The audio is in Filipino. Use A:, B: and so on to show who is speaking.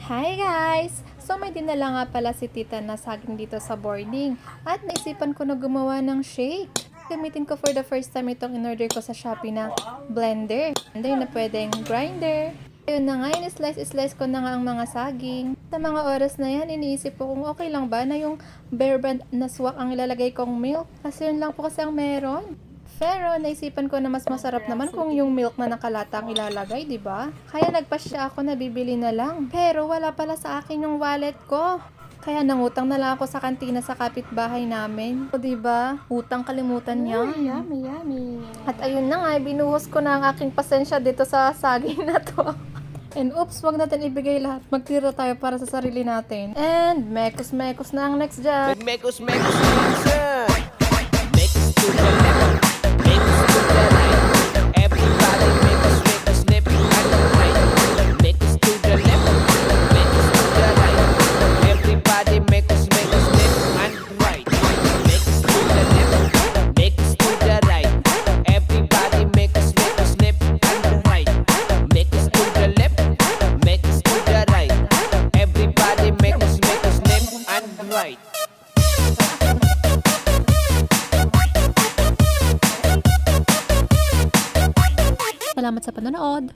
A: Hi guys! So may dinala nga pala si tita na saging dito sa boarding at naisipan ko na gumawa ng shake. Gamitin ko for the first time itong in-order ko sa Shopee na blender. Blender na pwedeng grinder. Ayun na nga, in-slice ko na nga ang mga saging. Sa mga oras na yan, iniisip ko kung okay lang ba na yung Bear Brand na swak ang ilalagay kong milk. Kasi yun lang po kasi ang meron. Pero naisipan ko na mas masarap naman kung yung milk na nakalata ang ilalagay, di ba? Kaya nagpasya ako na bibili na lang. Pero wala pala sa akin yung wallet ko. Kaya nangutang na lang ako sa kantina sa kapitbahay namin. O di ba? Utang kalimutan niya.
B: Yummy, yummy.
A: At ayun na nga, binuhos ko na ang aking pasensya dito sa saging na to. And oops, wag natin ibigay lahat. Magtira tayo para sa sarili natin. And mekos na ang next dyan.
C: Mekos pizza. Mekos to the left. Mekos to the right. Everybody mekos snip and the right. Mekos to the left. Mekos to the right. Everybody mekos snip and the right. Mekos to the left. Mekos to the right. Everybody mekos snip and the right. Mekos to the left. Mekos to the right. Everybody mekos snip and the right.
A: Salamat sa panonood!